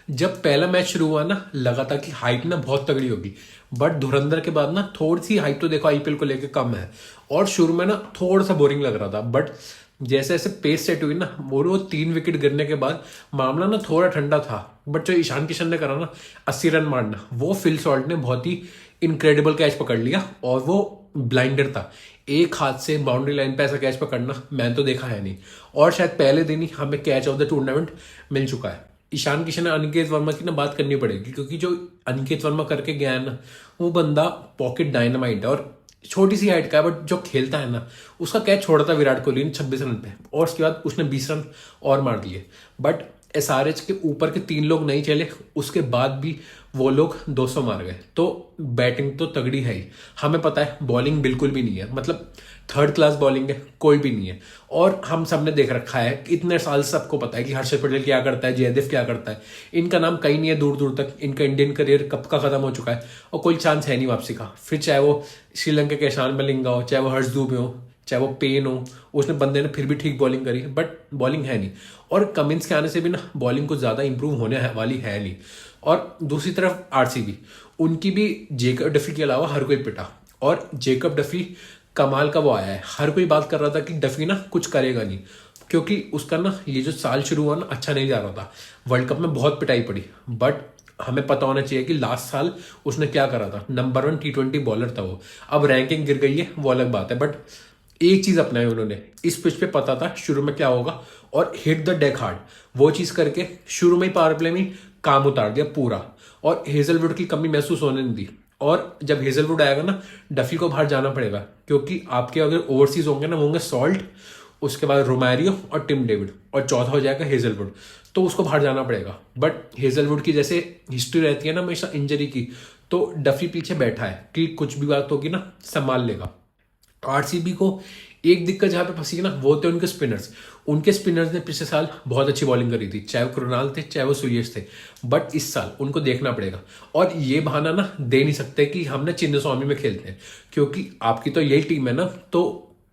जब पहला मैच शुरू हुआ ना लगा था कि हाइप ना बहुत तगड़ी होगी। बट धुरंधर के बाद ना थोड़ी सी हाइप तो देखो आईपीएल को लेके कम है। और शुरू में ना थोड़ा सा बोरिंग लग रहा था, बट जैसे जैसे पेस सेट हुई ना वो 3 विकेट गिरने के बाद मामला ना थोड़ा ठंडा था। बट जो ईशान किशन ने करा ना 80 रन मारना, वो फिल सॉल्ट ने बहुत ही इनक्रेडिबल कैच पकड़ लिया और वो ब्लाइंडर था। एक हाथ से बाउंड्री लाइन पे ऐसा कैच पकड़ना मैंने तो देखा है नहीं। और शायद पहले दिन ही हमें कैच ऑफ द टूर्नामेंट मिल चुका है। ईशान किशन और अनिकेत वर्मा की ना बात करनी पड़ेगी, क्योंकि जो अनिकेत वर्मा करके गया है ना वो बंदा पॉकेट डायनामाइट है। और छोटी सी हाइट का है, बट जो खेलता है ना उसका कैच छोड़ा था विराट कोहली ने 26 रन पे, और उसके बाद उसने 20 रन और मार दिए। बट एसआरएच के ऊपर के 3 लोग नहीं चले, उसके बाद भी वो लोग 200 मार गए। तो बैटिंग तो तगड़ी है ही। हमें पता है बॉलिंग बिल्कुल भी नहीं है, मतलब थर्ड क्लास बॉलिंग है, कोई भी नहीं है। और हम सबने देख रखा है कि इतने साल सबको पता है कि हर्षद पटेल क्या करता है, जयदेव क्या करता है। इनका नाम कहीं नहीं है दूर दूर तक। इनका इंडियन करियर कब का खत्म हो चुका है और कोई चांस है नहीं वापसी का। फिर चाहे वो श्रीलंका के ईशान मलिंगा हो, चाहे वो हर्ष दूबे हो, चाहे वो पेन हो, उसने बंदे ने फिर भी ठीक बॉलिंग करी, बट बॉलिंग है नहीं। और कमिंस के आने से भी ना बॉलिंग कुछ ज्यादा इंप्रूव होने वाली है नहीं। और दूसरी तरफ आरसीबी, उनकी भी जेकब डफी के अलावा हर कोई पिटा। और जेकब डफी कमाल का वो आया है। हर कोई बात कर रहा था कि डफी ना कुछ करेगा नहीं, क्योंकि उसका ना ये जो साल शुरू हुआ ना अच्छा नहीं जा रहा था। वर्ल्ड कप में बहुत पिटाई पड़ी, बट हमें पता होना चाहिए कि लास्ट साल उसने क्या करा था। नंबर 1 T20 बॉलर था वो। अब रैंकिंग गिर गई है वो अलग बात है, बट एक चीज अपनाई उन्होंने। इस पिच पे पता था शुरू में क्या होगा, और हिट द डेक हार्ड वो चीज करके शुरू में ही पावर प्ले में काम उतार दिया पूरा। और हेजलवुड की कमी महसूस होने नहीं दी। और जब हेजलवुड आएगा ना डफी को बाहर जाना पड़ेगा, क्योंकि आपके अगर ओवरसीज होंगे ना वो होंगे सॉल्ट, उसके बाद रोमैरियो और टिम डेविड, और चौथा हो जाएगा हेजलवुड। तो उसको बाहर जाना पड़ेगा। बट हेजलवुड की जैसे हिस्ट्री रहती है ना हमेशा इंजरी की, तो डफी पीछे बैठा है कि कुछ भी बात होगी ना संभाल लेगा। आरसीबी को एक दिक्कत जहां पे फंसी है ना वो थे उनके स्पिनर्स। उनके स्पिनर्स ने पिछले साल बहुत अच्छी बॉलिंग करी थी, चाहे वो कृणाल थे चाहे वो सुयश थे। बट इस साल उनको देखना पड़ेगा। और ये बहाना ना दे नहीं सकते कि हम ना चिन्नस्वामी में खेलते हैं, क्योंकि आपकी तो यही टीम है ना। तो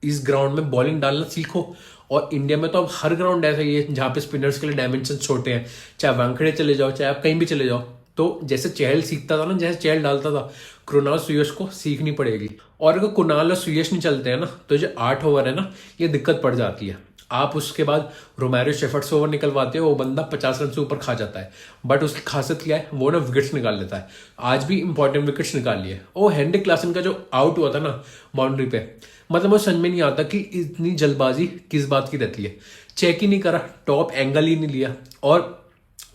इस ग्राउंड में बॉलिंग डालना सीखो। और इंडिया में तो अब हर ग्राउंड ऐसा ही है जहां पे स्पिनर्स के लिए डायमेंशन छोटे हैं। चाहे वानखेड़े चले जाओ, चाहे आप कहीं भी चले जाओ। तो जैसे चहल सीखता था ना, जैसे चहल डालता था, कृणाल सुयश को सीखनी पड़ेगी। और अगर कुणाल और सुयश नहीं चलते हैं ना तो जो 8 ओवर है ना ये दिक्कत पड़ जाती है। आप उसके बाद रोमैरियो शेफर्ड से ओवर निकलवाते हो, वो बंदा 50 रन से ऊपर खा जाता है। बट उसकी खासियत क्या है, वो ना विकेट्स निकाल लेता है। आज भी इंपॉर्टेंट विकेट्स निकाल लिए। और हेनरिक क्लासन का जो आउट हुआ था ना बाउंड्री पे, मतलब वो समझ में नहीं आता कि इतनी जल्दबाजी किस बात की रहती है। चेक ही नहीं करा, टॉप एंगल ही नहीं लिया और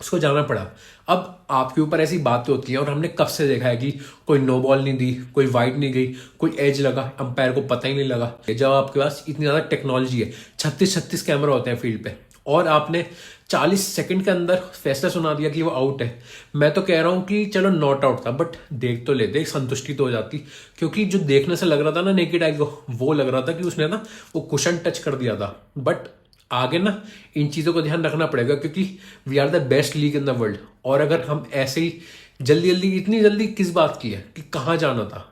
उसको जाना पड़ा। अब आपके ऊपर ऐसी बातें होती हैं, और हमने कब से देखा है कि कोई नो बॉल नहीं दी, कोई वाइड नहीं गई, कोई एज लगा, अंपायर को पता ही नहीं लगा। जब आपके पास इतनी ज्यादा टेक्नोलॉजी है, 36 कैमरा होते हैं फील्ड पे, और आपने 40 सेकंड के अंदर फैसला सुना दिया कि वो आउट है। मैं तो कह रहा हूं कि चलो नॉट आउट था, बट देख तो लेते, संतुष्टि तो हो जाती। क्योंकि जो देखने से लग रहा था ना नेकेड आई को, वो लग रहा था कि उसने ना वो कुशन टच कर दिया था। बट आगे ना इन चीजों को ध्यान रखना पड़ेगा, क्योंकि we are the best league in the world. और अगर हम ऐसे ही जल्दी जल्दी, इतनी जल्दी किस बात की है कि कहाँ जाना था,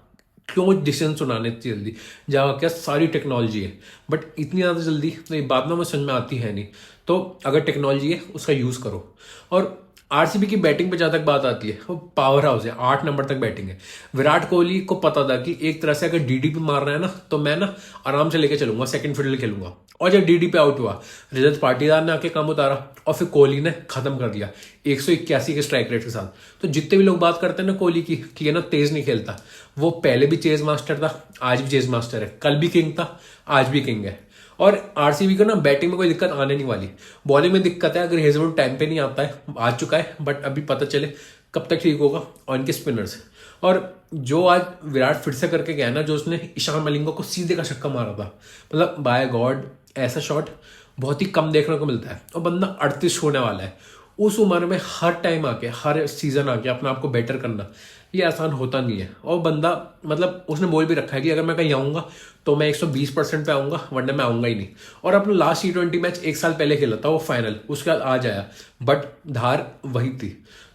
क्यों डिसीजन सुनाने इतनी जल्दी, जहाँ क्या सारी टेक्नोलॉजी है। बट इतनी ज़्यादा जल्दी तो ये बात ना मुझे समझ में आती है नहीं। तो अगर टेक्नोलॉजी है उसका यूज़ करो। और आरसीबी की बैटिंग पे जहां तक बात आती है, वो पावर हाउस है, 8 नंबर तक बैटिंग है। विराट कोहली को पता था कि एक तरह से अगर डीडी पे मार रहा है ना तो मैं ना आराम से लेके चलूंगा, सेकंड फिडल खेलूंगा। और जब डीडी पे आउट हुआ, रजत पाटीदार ने आके काम उतारा, और फिर कोहली ने खत्म कर दिया 181 के स्ट्राइक रेट के साथ। तो जितने भी लोग बात करते हैं ना कोहली की कि ये ना तेज नहीं खेलता, वो पहले भी चेज मास्टर था, आज भी चेज मास्टर है, कल भी किंग था, आज भी किंग है। और आरसीबी को ना बैटिंग में कोई दिक्कत आने नहीं वाली। बॉलिंग में दिक्कत है, अगर हेजलवुड टाइम पे नहीं आता है, आ चुका है, बट अभी पता चले कब तक ठीक होगा। और इनके स्पिनर्स, और जो आज विराट फिर से करके गया ना, जो उसने ईशान मलिंगा को सीधे का छक्का मारा था, मतलब बाय गॉड ऐसा शॉट बहुत ही कम देखने को मिलता है। और बंदा 38 होने वाला है। उस उम्र में हर टाइम आके, हर सीजन आके अपने आप को बेटर करना ये आसान होता नहीं है। और बंदा, मतलब उसने बोल भी रखा है कि अगर मैं कहीं आऊंगा तो मैं 120% पे आऊंगा, वरना मैं आऊंगा ही नहीं। और अपना लास्ट T20 मैच 1 साल पहले खेला था वो फाइनल, उसके बाद आज आया, बट धार वही थी।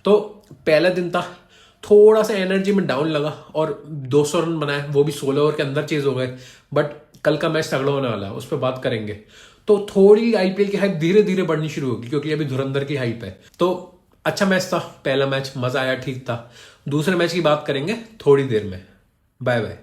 तो पहला दिन था, थोड़ा सा एनर्जी में डाउन लगा, और 200 रन बनाए, वो भी 16 ओवर के अंदर चेज हो गए। बट कल का मैच तगड़ा होने वाला है, उस पर बात करेंगे। तो थोड़ी आईपीएल की हाइप धीरे धीरे बढ़नी शुरू होगी, क्योंकि अभी धुरंधर की हाइप है। तो अच्छा मैच था, पहला मैच मजा आया, ठीक था। दूसरे मैच की बात करेंगे थोड़ी देर में। Bye bye.